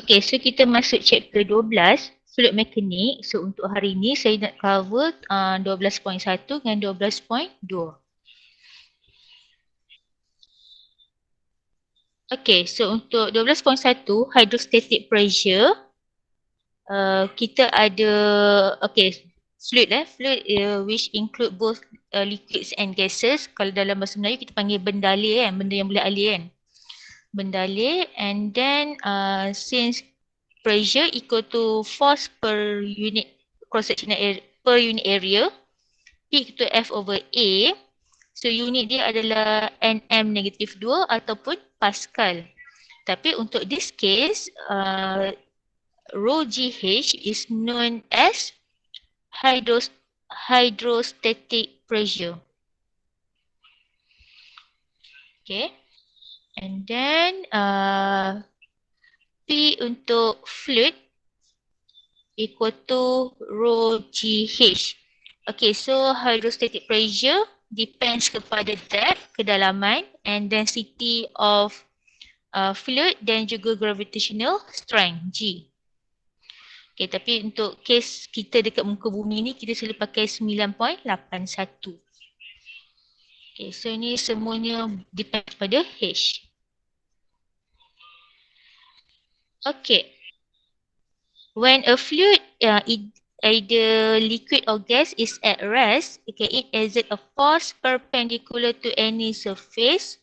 Okay, so kita masuk chapter 12, fluid mechanics. So untuk hari ni saya nak cover 12.1 dengan 12.2. Okay, so untuk 12.1 hydrostatic pressure, kita ada, okay, fluid which include both liquids and gases. Kalau dalam bahasa Melayu kita panggil bendalir kan, benda yang boleh alir kan. Bendalir, and then since pressure equal to force per unit cross-sectional area, per unit area, P equal to F over A. So unit dia adalah Nm negatif 2 ataupun Pascal. Tapi untuk this case, rho GH is known as hydrostatic pressure. Okay. And then P untuk fluid equal to rho GH. Okay, so hydrostatic pressure depends kepada depth, kedalaman, and density of fluid dan juga gravitational strength, G. Okay, tapi untuk case kita dekat muka bumi ni, kita selalu pakai 9.81. Okay, so ni semuanya depend pada H. Okay. When a fluid, either liquid or gas, is at rest, okay, it exerts a force perpendicular to any surface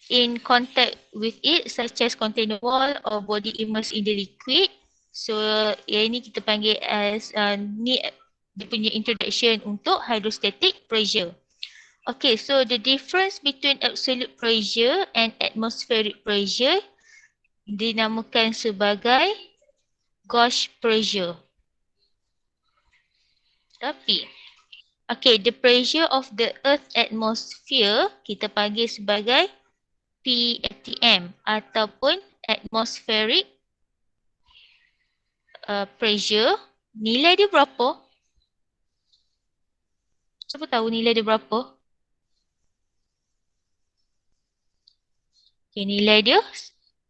in contact with it, such as container wall or body immersed in the liquid. So, yang ini kita panggil as ni dia punya introduction untuk hydrostatic pressure. Okay, so the difference between absolute pressure and atmospheric pressure dinamakan sebagai gauge pressure. Tapi, okay, the pressure of the earth atmosphere kita panggil sebagai PATM ataupun atmospheric pressure. Nilai dia berapa? Siapa tahu nilai dia berapa? Okay, nilai dia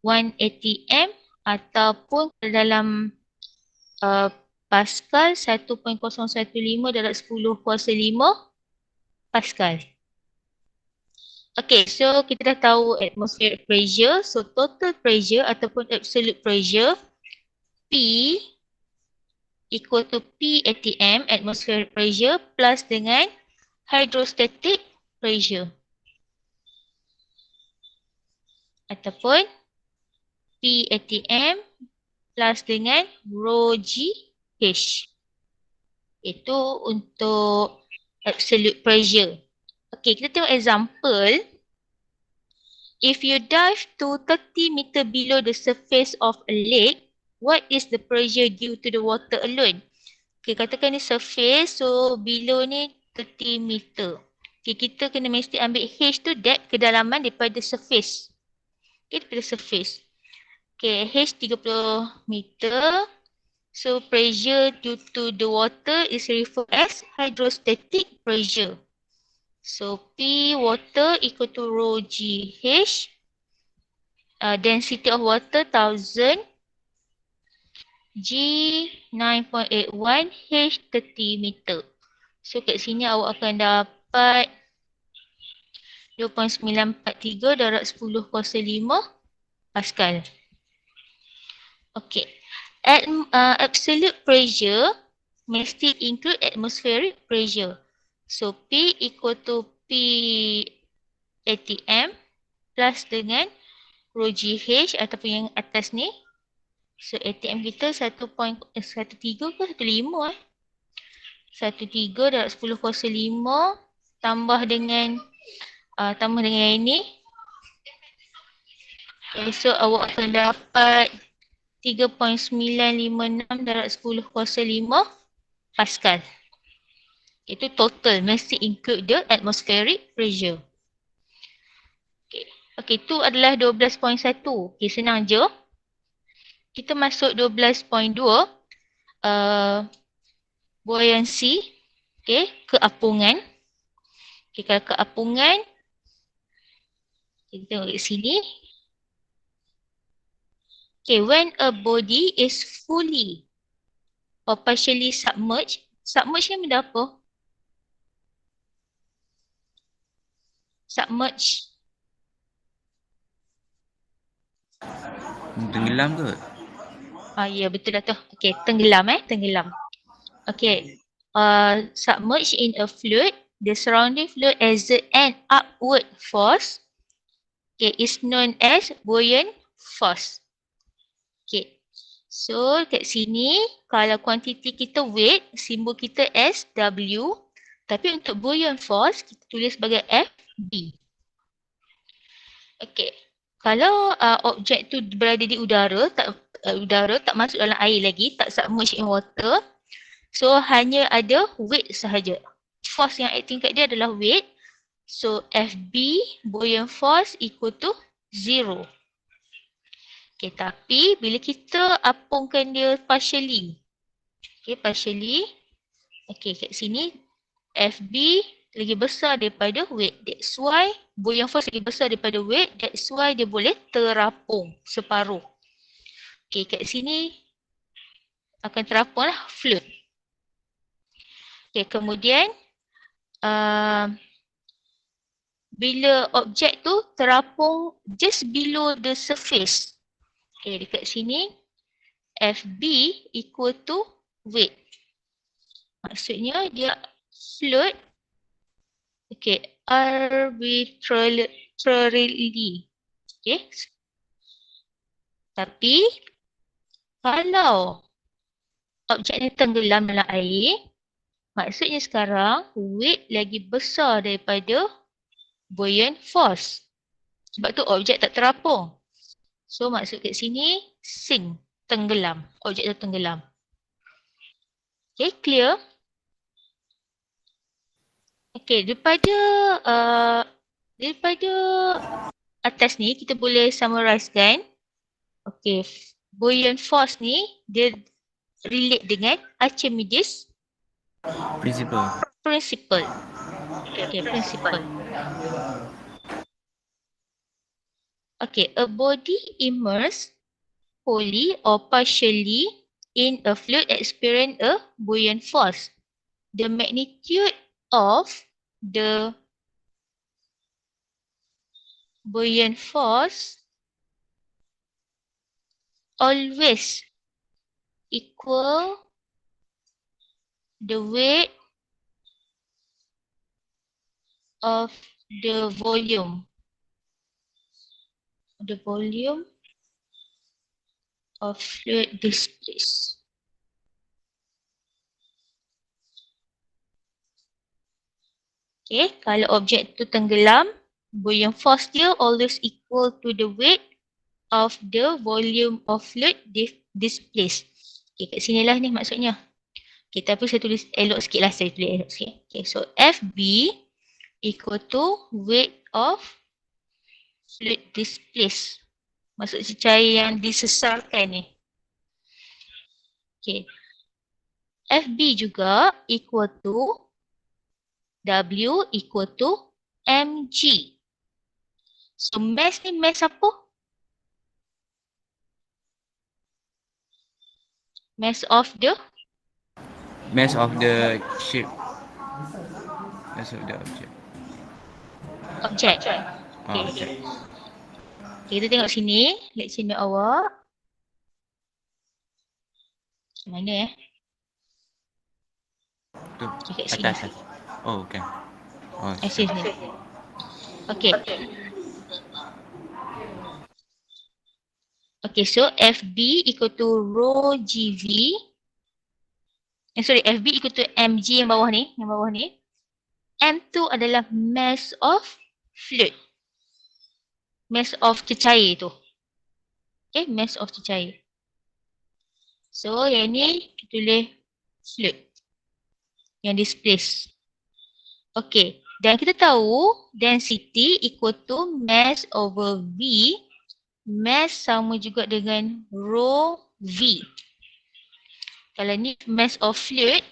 1 atm ataupun dalam Pascal 1.015 darab 10 kuasa 5 Pascal. Okay, so kita dah tahu atmospheric pressure. So total pressure ataupun absolute pressure P equal to P atm atmospheric pressure plus dengan hydrostatic pressure. Ataupun P atm plus dengan rho GH. Itu untuk absolute pressure. Okay, kita tengok example. If you dive to 30 meter below the surface of a lake, what is the pressure due to the water alone? Okay, katakan ni surface, so below ni 30 meter. Okay, kita kena mesti ambil H tu depth, kedalaman daripada surface. Okay, daripada surface. Okay, H 30 meter. So pressure due to the water is referred as hydrostatic pressure. So P water equal to rho GH. Density of water 1000. G 9.81, H 30 meter. So kat sini awak akan dapat 2.943 darab 10 kuasa 5 Pascal. Okay. Absolute pressure mesti include atmospheric pressure. So P equal to P atm plus dengan rho GH ataupun yang atas ni. So ATM kita 1.13 ke 15 13 darab 10 kuasa 5 tambah dengan ini. Okay, so awak akan dapat 3.956 darab 10 kuasa 5 Pascal. Itu total, mesti include the atmospheric pressure. Okay, itu adalah 12.1. Okay, senang je. Kita masuk 12.2. Buoyancy. Okay, keapungan. Okay, kalau keapungan, kita tengok kat sini. Okay, when a body is fully or partially submerged, submerged ni benda apa? Submerged. Tenggelam ke? Ya betul dah tu. Okay, tenggelam tenggelam. Okay, submerged in a fluid, the surrounding fluid exert an upward force. Okay, is known as buoyant force. Okay, so kat sini kalau kuantiti kita weight, simbol kita S, W. Tapi untuk buoyant force, kita tulis sebagai FB. Okay, kalau objek tu berada di udara, tak masuk dalam air lagi, tak submerged in water. So hanya ada weight sahaja. Force yang acting kat dia adalah weight. So FB, buoyant force equal to 0. Okay, tapi bila kita apungkan dia partially. Okay, partially. Okay, kat sini FB lagi besar daripada weight. That's why buoyant force lagi besar daripada weight. That's why dia boleh terapung separuh. Okay, kat sini akan terapung lah float. Okay, kemudian bila objek tu terapung just below the surface. Okay, dekat sini FB equal to weight. Maksudnya dia float arbitrarily. Okay. Tapi kalau objek ni tenggelam dalam air, maksudnya sekarang weight lagi besar daripada buoyant force. Sebab tu objek tak terapung. So maksud kat sini sink, tenggelam. Objek tu tenggelam. Okay, clear? Okay, daripada atas ni kita boleh summarizekan. Okay, buoyant force ni dia relate dengan Archimedes principle. Okay, principle. Okay, a body immersed wholly or partially in a fluid experience a buoyant force. The magnitude of the buoyant force always equal the weight of the volume. The volume of fluid displaced. Okay, kalau objek tu tenggelam, buoyant force dia always equal to the weight of the volume of fluid displaced. Okay, kat sinilah ni maksudnya. Okay, tapi saya tulis elok sikit lah, saya tulis elok sikit. Okay, so FB equal to weight of fluid displaced. Maksud cecair yang disesarkan ni. Okay. FB juga equal to W equal to mg. So mass ni mass apa? Mass of the shape. Mass of the object. Object. Okay. Object. Okay, kita tengok sini, lecture note awak. Mana Tu, okay, atas. Oh, okay. Oh, sini. Okay. Okay, so FB equal to rho GV. FB equal to mg yang bawah ni, M2 adalah mass of fluid. Mass of cecair tu. Okay, mass of cecair. So, yang ni kita tulis fluid. Yang displaced. Okay, dan kita tahu density equal to mass over V. Mass sama juga dengan rho V. Kalau ni mass of fluid,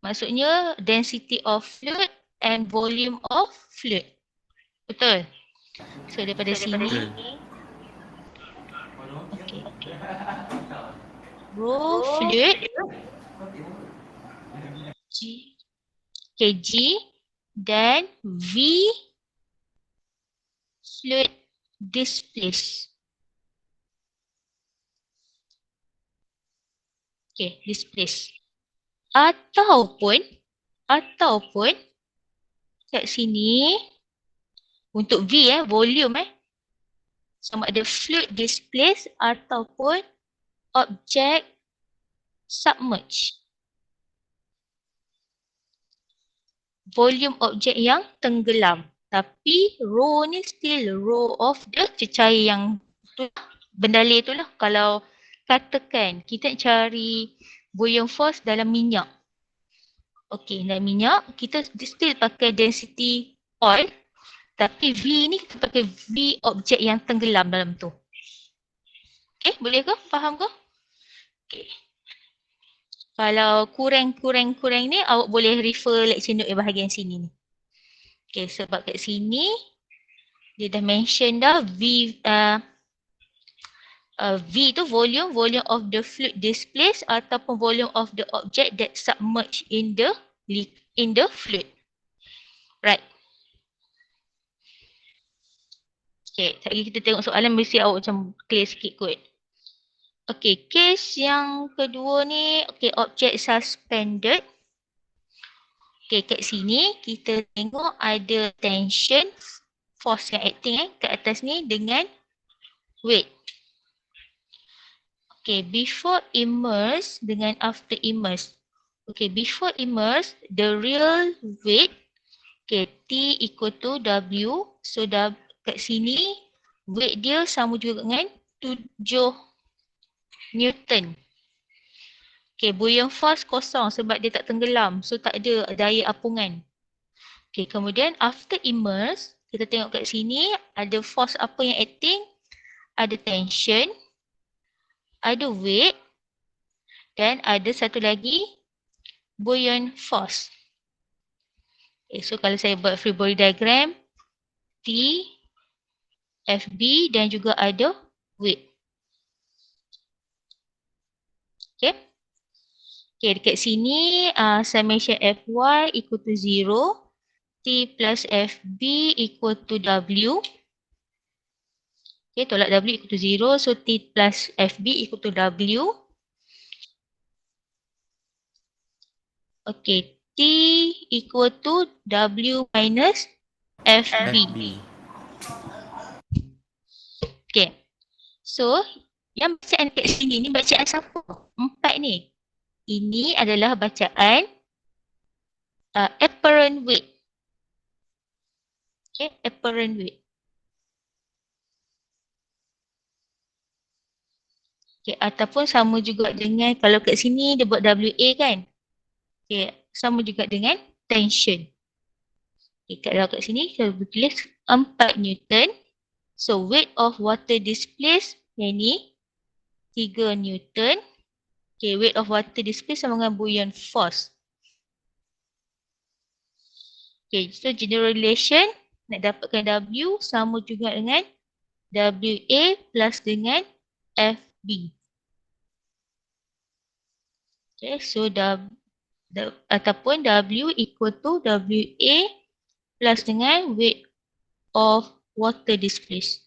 maksudnya density of fluid and volume of fluid. Betul? So daripada sini. Okay. Rho fluid G, okay, G dan V fluid displaced. Okay, displaced. Ataupun kat sini untuk V volume sama ada fluid displaced ataupun object submerged. Volume objek yang tenggelam. Tapi rho ni still rho of the cecair yang tu, bendalai tu lah. Kalau katakan kita cari buoyant force dalam minyak. Okey, dalam minyak kita still pakai density oil. Tapi V ni kita pakai V objek yang tenggelam dalam tu. Okey, boleh ke? Faham ke? Okey. Kalau kurang ni awak boleh refer lecture note bahagian sini ni. Okay, sebab kat sini dia dah mention dah V tu volume of the fluid displaced ataupun volume of the object that submerged in the fluid. Right. Okay, lagi kita tengok soalan mesti awak macam clear sikit kot. Okay, case yang kedua ni, okay, object suspended. Okay, kat sini kita tengok ada tension, force yang acting kat atas ni dengan weight. Okay, before immerse dengan after immerse. Okay, before immerse, the real weight, okay, T equal to W. So, kat sini, weight dia sama juga dengan 7 Newton. Okay, buoyant force kosong sebab dia tak tenggelam. So, tak ada daya apungan. Okay, kemudian after immerse, kita tengok kat sini, ada force apa yang acting, ada tension, ada weight, dan ada satu lagi, buoyant force. Okay, so kalau saya buat free body diagram, T, FB dan juga ada weight. Okay. Okay, dekat sini saya mention Fy equal to 0, T plus FB equal to W. Okay, tolak W equal to 0, so T plus FB equal to W. Okay, T equal to W minus FB. Okay, so yang bacaan kat sini ni bacaan siapa? 4 ni. Ini adalah bacaan apparent weight. Okay, apparent weight. Okay, ataupun sama juga dengan kalau kat sini dia buat WA kan. Okay, sama juga dengan tension. Okay, kalau kat sini kita tulis 4 Newton. So weight of water displaced yang ni 3 Newton. Okay, weight of water displaced sama dengan buoyant force. Okay, so general relation nak dapatkan W sama juga dengan WA plus dengan FB. Okay, so ataupun W equal to WA plus dengan weight of water displaced.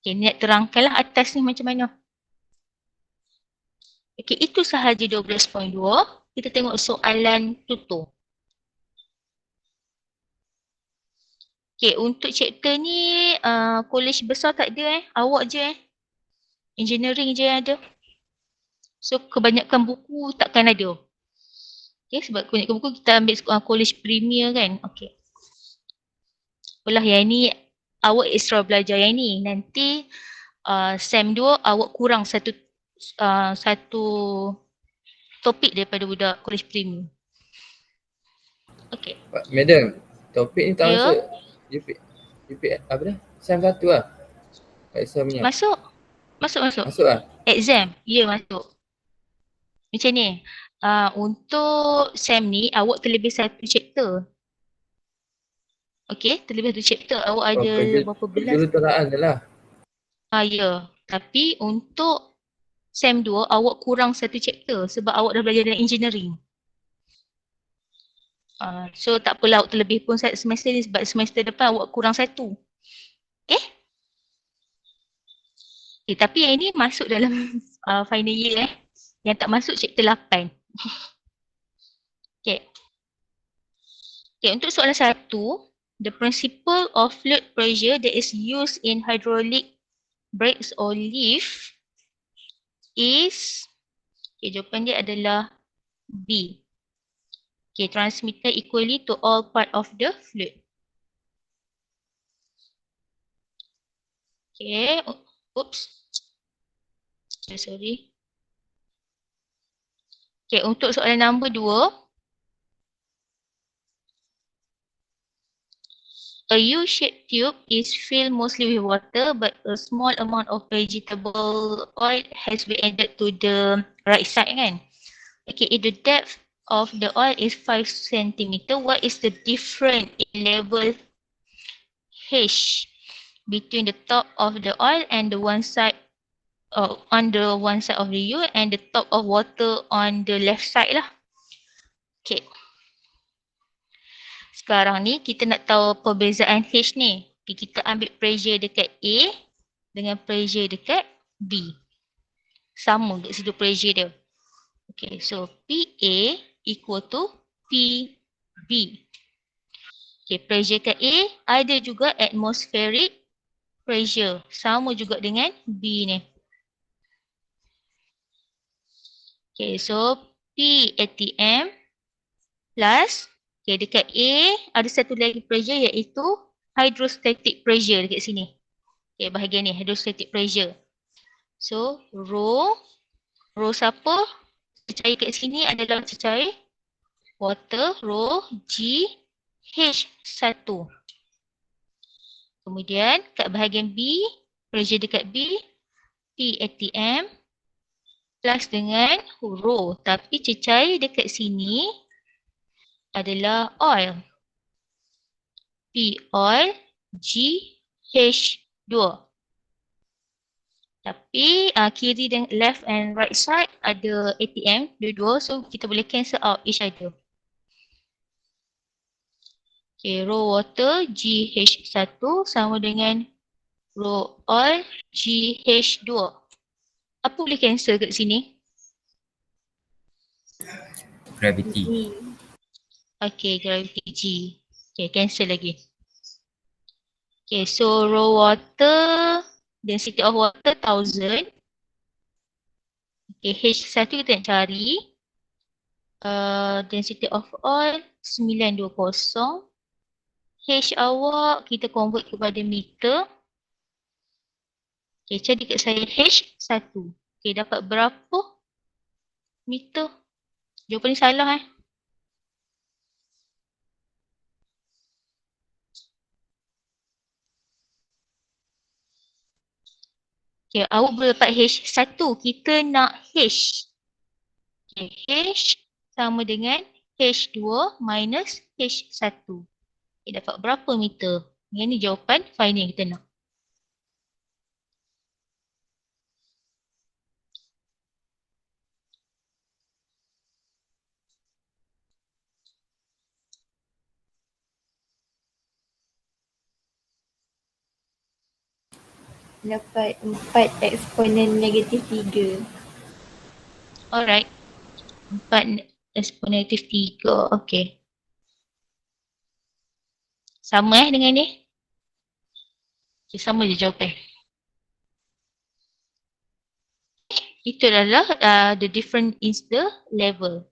Okay, ni nak terangkanlah atas ni macam mana. Okay, itu sahaja 12.2. Kita tengok soalan tutur. Okay, untuk chapter ni college besar tak ada awak je engineering je yang ada. So kebanyakan buku takkan ada. Okay, sebab kebanyakan buku kita ambil college premier kan. Okay. Belah yang ni awak extra belajar yang ni. Nanti SEM 2 awak kurang satu topik daripada budak college premier. Okay. Madam, topik ni tak masuk UP apa dah? SEM 1 lah. Exam punya. Masuk. Masuk lah? Exam. Ya, masuk. Macam ni. Untuk SEM ni awak terlebih satu chapter. Okay, terlebih satu chapter awak ada berapa belas. Juruteraan je lah. Ya. Tapi untuk SEM 2 awak kurang satu chapter sebab awak dah belajar dalam engineering. So tak apalah awak terlebih pun semester ni sebab semester depan awak kurang satu. Okay? Tapi yang ini masuk dalam final year Yang tak masuk chapter 8. Okay. Okay, untuk soalan 1, the principle of fluid pressure that is used in hydraulic brakes or lift is, okay, jawapan dia adalah B. Okay, transmitted equally to all part of the fluid. Okay, oops. Sorry. Okay, untuk soalan nombor 2, a U-shaped tube is filled mostly with water, but a small amount of vegetable oil has been added to the right side, kan? Okay, if the depth of the oil is 5 cm, what is the difference in level H between the top of the oil and the one side, on the one side of the U and the top of water on the left side lah. Okay. Sekarang ni kita nak tahu perbezaan H ni. Kita ambil pressure dekat A dengan pressure dekat B. Sama kat situ pressure dia. Okay, so PA equal to PB. Okay, pressure kat A ada juga atmospheric pressure. Sama juga dengan B ni. Okay, so P ATM plus, okay, dekat A ada satu lagi pressure iaitu hydrostatic pressure dekat sini. Okay, bahagian ni hydrostatic pressure. So, rho siapa? Cecair kat sini adalah cecair water, rho G H1. Kemudian kat bahagian B, pressure dekat B, P ATM plus dengan rho. Tapi cecair dekat sini adalah oil. P oil, G H2. Tapi kiri dan left and right side ada ATM dua-dua, so kita boleh cancel out each other. Okay, rho water GH1 sama dengan rho oil GH2. Apa boleh cancel kat sini? Gravity. Okay, gravity G. Okay, cancel lagi. Okay, so rho water, density of water 1000. Okay, H1 kita nak cari. Density of oil 920. H awak kita convert kepada meter. Okay, jadi kat saya H1. Okay, dapat berapa meter? Jawapan ni salah Okay, awak boleh dapat H1. Kita nak H. Okay, H sama dengan H2 minus H1. Okay, dapat berapa meter? Yang ni jawapan final kita nak. Dapat 4 eksponen negatif 3. Alright. 4 eksponen negatif 3. Okay. Sama dengan ni? Okay, sama je jawapan. Itu adalah the difference in the level.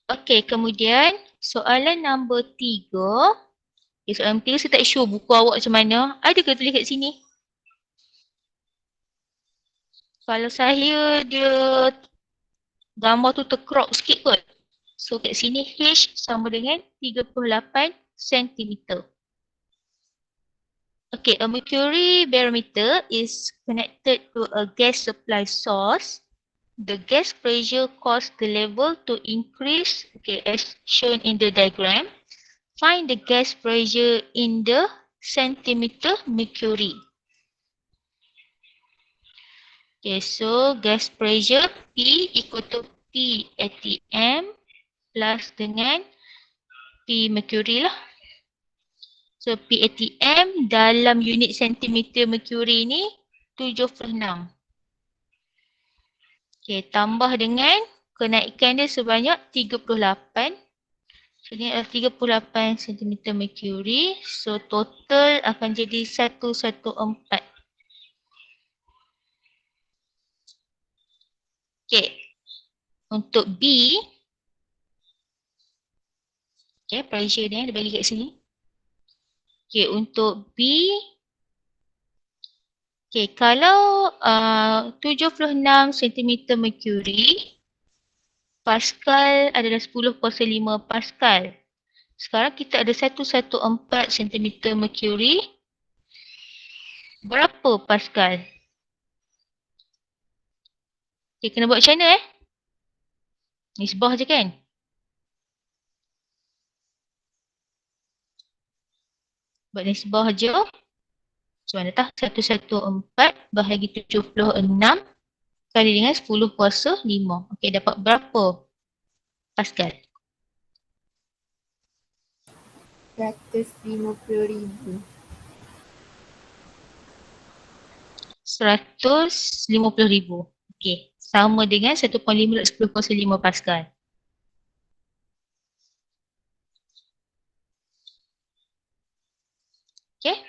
Okay, kemudian soalan nombor 3. Okay, soalan 3 saya tak sure buku awak macam mana. Ada ke tulis kat sini? Kalau saya dia gambar tu tercrop sikit kot. So kat sini H sama dengan 38 cm. Okay, a mercury barometer is connected to a gas supply source. The gas pressure caused the level to increase, okay, as shown in the diagram. Find the gas pressure in the centimeter mercury. Okay, so gas pressure P equal to P atm plus dengan P mercury lah. So P atm dalam unit sentimeter mercury ni 76. Okay, tambah dengan kenaikan dia sebanyak 38. So ni adalah 38 cm mercury. So total akan jadi 114. Okay. Untuk B. Okay, pressure dia bagi kat sini. Okay, untuk B. Okay, kalau 76 cm mercury. Pascal adalah 10 kuasa 5 Pascal. Sekarang kita ada 114 cm mercury. Berapa Pascal? Okay, kena buat macam mana Nisbah je kan? Buat nisbah je. So mana tak? 114 bahagi 76 kali dengan 10 kuasa 5. Okay, dapat berapa Pascal? 150,000. 150,000. Okay, sama dengan 1.5 10 kuasa 5 Pascal. Okay.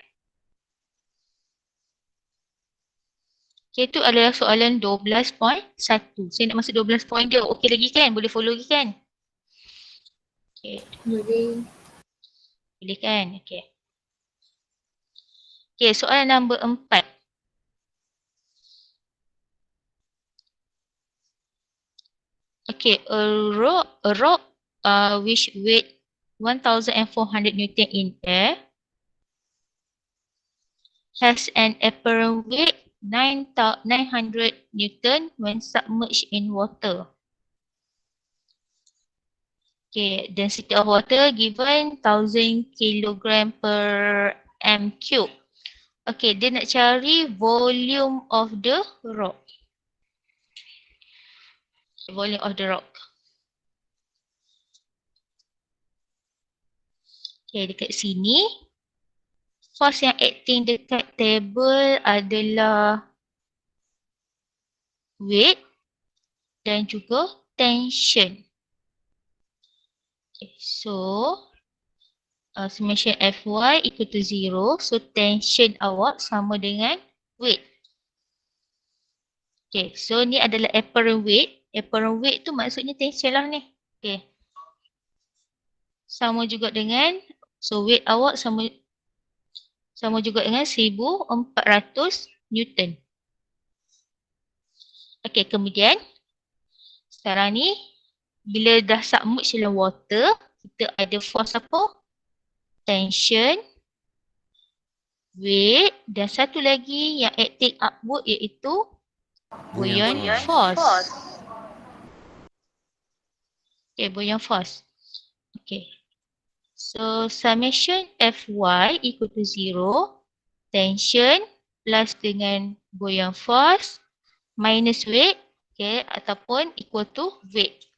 Okay, itu adalah soalan 12.1. Saya nak masuk 12 point dia. Okey lagi kan? Boleh follow lagi kan? Okay. Boleh. Boleh kan? Okay. Okay, soalan nombor 4. Okay, a rock which weight 1,400 Newton in air has an apparent weight 900 Newton when submerged in water. Okay, density of water given 1,000 kg per m cube. Okay, dia nak cari volume of the rock. Volume of the rock. Okay, dekat sini. Force yang acting dekat table adalah weight dan juga tension. Okay, so summation Fy equal to 0. So tension awak sama dengan weight. Okay, so ni adalah apparent weight. Apparent weight tu maksudnya tension lah ni. Okay. Sama juga dengan, so weight awak sama juga dengan 1,400 Newton. Okay, kemudian sekarang ni bila dah submerge dalam water, kita ada force apa? Tension, weight dan satu lagi yang acting upward iaitu buoyant force. Okay, buoyant force. Okay. So summation Fy equal to 0, tension plus dengan buoyant force minus weight, okay, ataupun equal to weight.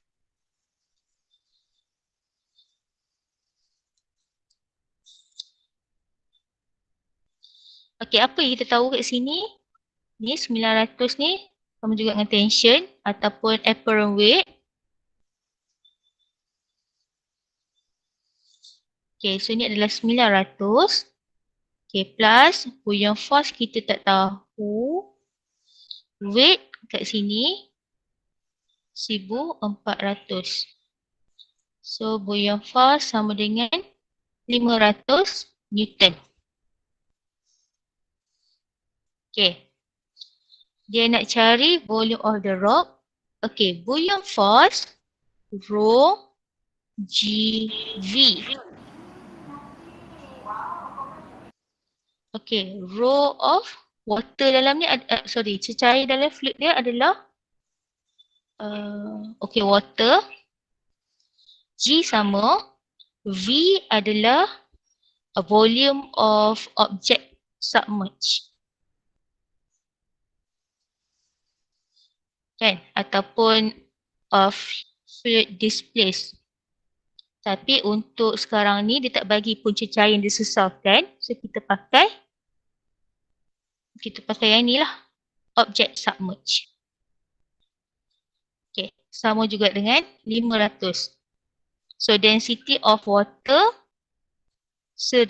Okay, apa yang kita tahu kat sini? Ni 900 ni sama juga dengan tension ataupun apparent weight. Okay, so ni adalah 900. Okay, plus buoyant force kita tak tahu. Weight kat sini 1,400. So buoyant force sama dengan 500 Newton. Okay. Dia nak cari volume of the rock. Okay, buoyant force rho GV. Okay, rho of water dalam ni, cecair dalam fluid dia adalah okay, water. G sama V adalah a volume of object submerged. Kan? Ataupun of fluid displaced. Tapi untuk sekarang ni dia tak bagi punca cair yang disusahkan. So kita pakai yang ni lah. Object submerged. Okay. Sama juga dengan 500. So density of water 1000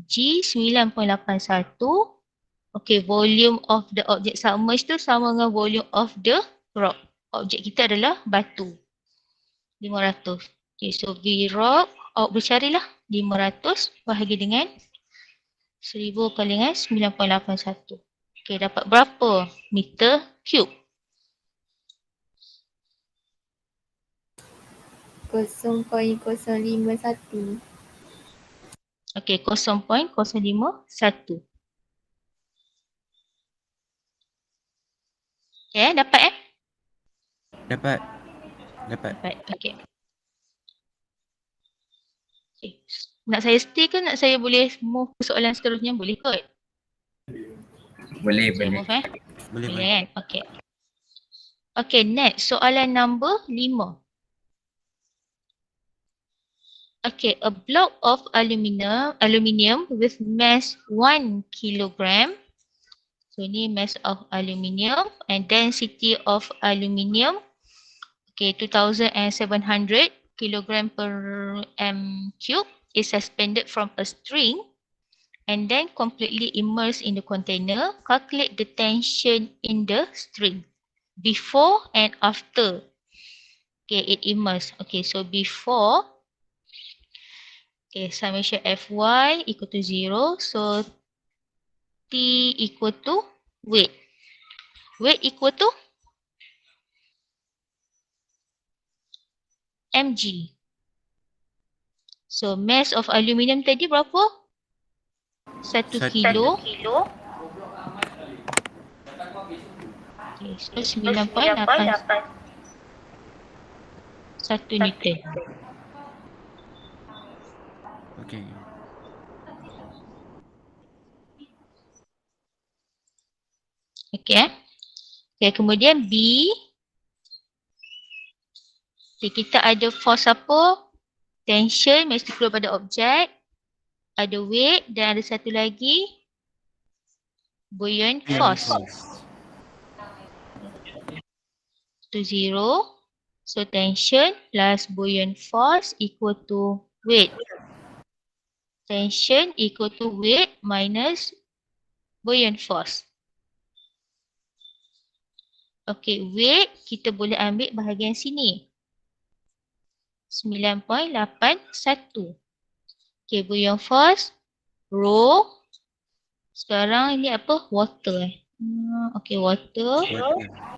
G 9.81. Okay, volume of the object submerged tu sama dengan volume of the rock. Objek kita adalah batu. 500. Okay, so V rock, bercarilah 500 bahagi dengan 1000 kali dengan 9.81. Okay, dapat berapa meter cube? 0.051. Okay, 0.051. Okay, dapat Dapat. Dapat, okay. Okay. Nak saya stay ke nak saya boleh move ke soalan seterusnya? Boleh kot? Boleh, Saya boleh. move Boleh, Boleh kan? Okay. Okay, next. Soalan number 5. Okay, a block of aluminium with mass 1 kilogram. So, ini mass of aluminium and density of aluminium. Okay, 2,700 kilogram per m cube is suspended from a string and then completely immersed in the container. Calculate the tension in the string before and after. Okay, it immersed. Okay, so before. Okay, summation Fy equal to 0. So, T equal to weight. Weight equal to mg. So, mass of aluminium tadi berapa? 1 kilo. Okay, so 9.8. 1 Newton. Okay. Okay. Okay, kemudian B. Okay, kita ada force apa? Tension mesti keluar pada objek. Ada weight dan ada satu lagi buoyant force. To 0. So tension plus buoyant force equal to weight. Tension equal to weight minus buoyant force. Okay, weight kita boleh ambil bahagian sini. 9.81. Okay, buoyant force rho. Sekarang ini apa? Water. Okay, water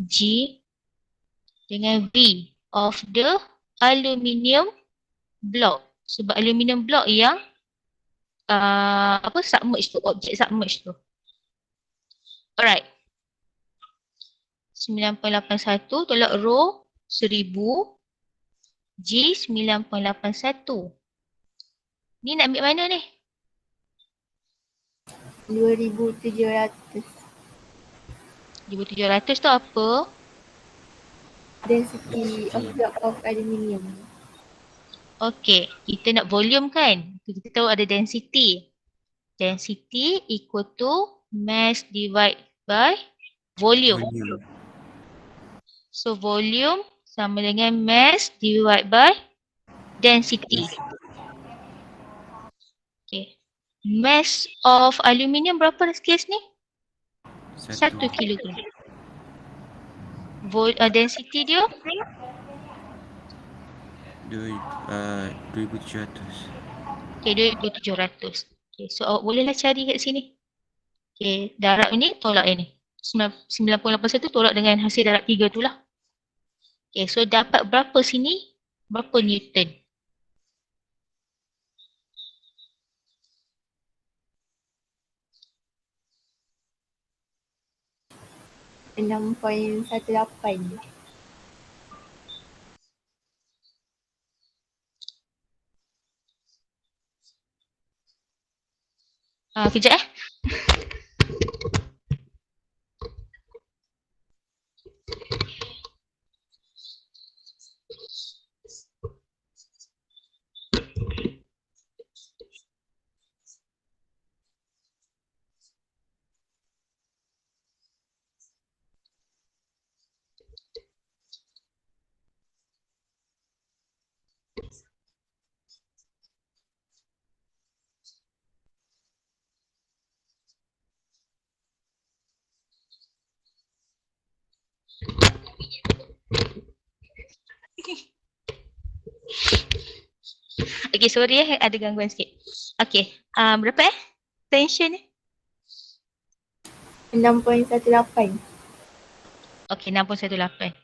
G dengan V of the aluminium block. Sebab aluminium block yang submerged tu, objek submerged tu. Alright. 9.81 tolak rho 1000 G 9.81. Ni nak ambil mana ni? 2,700. 2,700 tu apa? Density of block of aluminium. Okay, kita nak volume kan? Kita tahu ada density. Density equal to mass divided by volume. So volume sama dengan mass divided by density. Okay. Mass of aluminium berapa kes ni? 1 kilogram. Density dia? 2,700. Okay, 2,700. Okay, so awak bolehlah cari kat sini. Okay, darab ni tolak yang ni. 9.81 tolak dengan hasil darab 3 tu lah. Okay, so dapat berapa sini? Berapa Newton? 6.18. Kejap Okay, sorry ada gangguan sikit. Okay, berapa tension ni? 6.18. Okay, 6.18.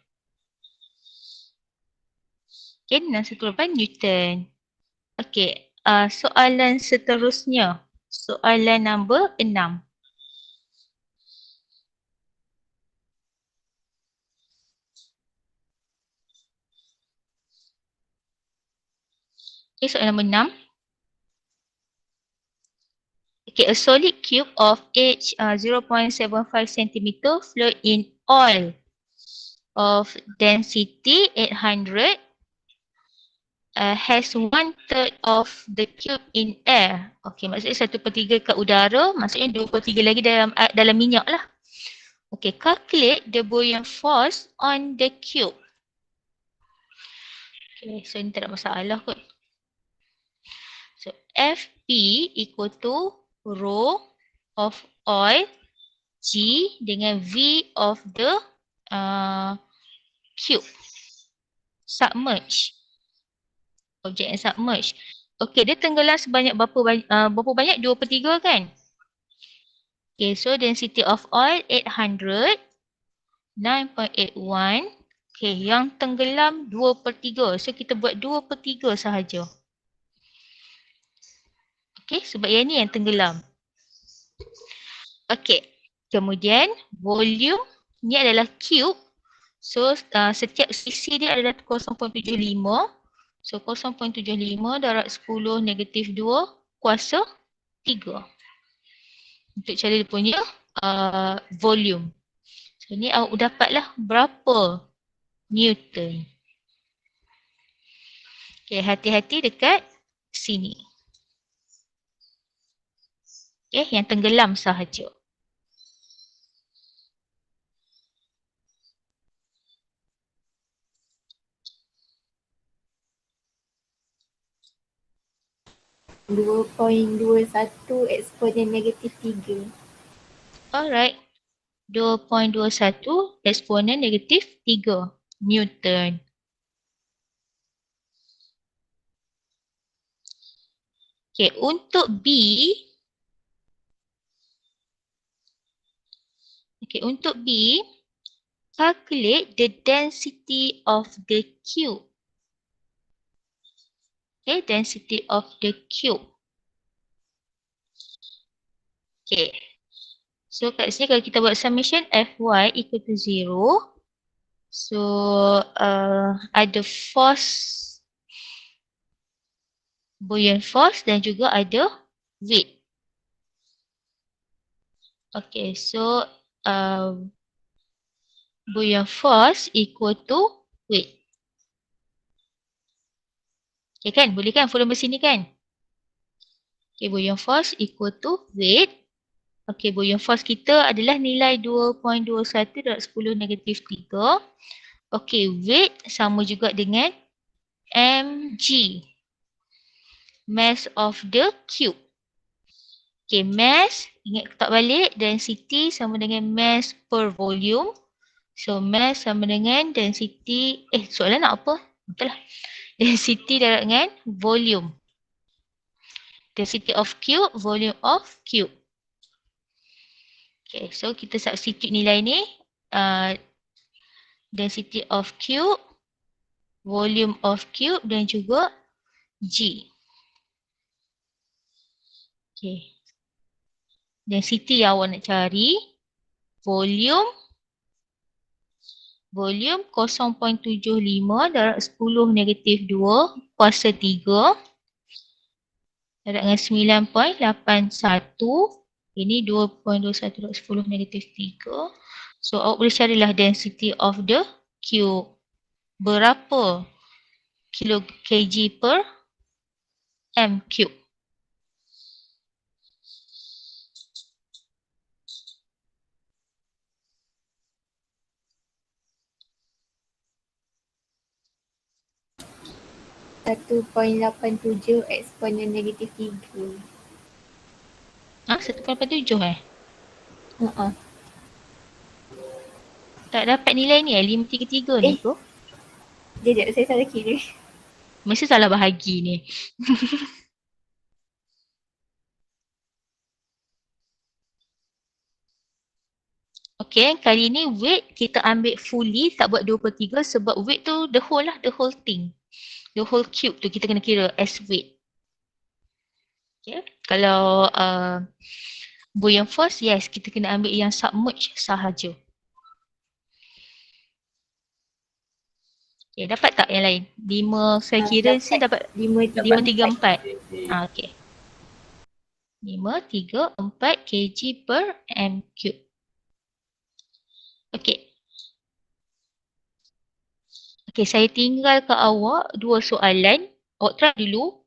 Okay, 6.18 Newton. Okay, soalan seterusnya. Soalan nombor 6. Okay, soalan nombor 6. Okay, a solid cube of age 0.75 cm float in oil of density 800 has 1/3 of the cube in air. Okay, maksudnya 1/3 kat udara, maksudnya 2/3 lagi dalam minyak lah. Okay, calculate the buoyant force on the cube. Okay, so ni tak ada masalah kot. So, FP equal to rho of oil G dengan V of the cube. Submerge. Objek yang submerge. Okay, dia tenggelam sebanyak berapa banyak? 2/3 kan? Okay, so density of oil 800. 9.81. Okay, yang tenggelam 2/3. So, kita buat 2/3 sahaja. Okay, sebab yang ni yang tenggelam. Okay, kemudian volume ni adalah cube. So, setiap sisi dia adalah 0.75. So, 0.75 darab 10 negatif 2 kuasa 3. Untuk cari dia punya volume. So, ni awak dapatlah berapa Newton. Okay, hati-hati dekat sini. Okay, yang tenggelam sahaja. -2.21 eksponen negatif 3. Alright. 2.21 eksponen negatif 3 Newton. Okay, untuk B. Okay, untuk B. Calculate the density of the cube. Okay, density of the cube. Okay. So kat sini kalau kita buat summation Fy equal to 0. So ada force, buoyant force dan juga ada weight. Okay, so buoyant force equal to weight. Okay kan, boleh kan follow mesin ni kan? Okay, buoyant force equal to weight. Okay, buoyant force kita adalah nilai 2.21 darab 10 negatif 3. Okay, weight sama juga dengan mg. Mass of the cube. Okay, mass, ingat letak balik, density sama dengan mass per volume. So, mass sama dengan density, soalan nak apa? Betul lah. Density darab dengan volume. Density of cube, volume of cube. Okay, so kita substitute nilai ni. Density of cube, volume of cube dan juga G. Okay. Density yang awak nak cari. Volume 0.75 darab 10 negatif 2 kuasa 3. Darab dengan 9.81. Ini 2.21/10 negatif 3. So awak boleh carilah density of the cube. Berapa kg per m cube? (1.87 eksponen negatif 3). 1.87 Uh-uh. Tak dapat nilai ni 533 ni ko. Sekejap, saya salah kira. Mesti salah bahagi ni. Okay, kali ni weight kita ambil fully, tak buat 2/3 sebab weight tu the whole lah, the whole thing. The whole cube tu kita kena kira as weight. Okay, kalau buoyant force, yes, kita kena ambil yang submerge sahaja. Okay, dapat tak yang lain? 5, saya kira sini dapat 534. Okay. 534 kg per m cube. Okay. Okay, saya tinggal ke awak 2 soalan. Awak try dulu.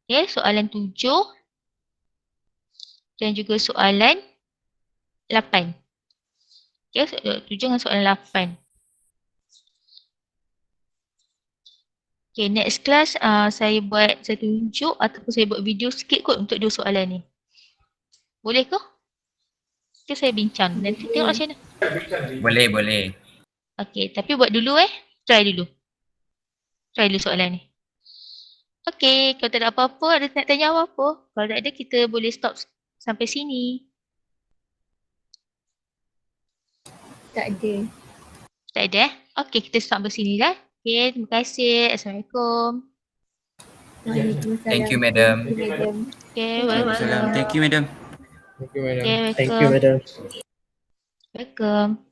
Okay, soalan 7 dan juga soalan 8. Okay, 7 dengan soalan 8. Okay, next class saya tunjuk ataupun saya buat video sikit kot untuk 2 soalan ni. Boleh ke? Okay, saya bincang. Nanti tengok macam mana. Boleh. Okay, tapi buat dulu Try dulu. Try dulu soalan ni. Okay, kalau tak ada apa-apa, ada nak tanya apa-apa? Kalau tak ada, kita boleh stop sampai sini. Tak ada. Tak ada Okay, kita stop sampai sini lah. Okay, terima kasih. Assalamualaikum. Waalaikumsalam. Thank you, madam. Okay, welcome. Thank you, madam. Thank you, madam. Okay, Thank you, welcome. madam. Welcome.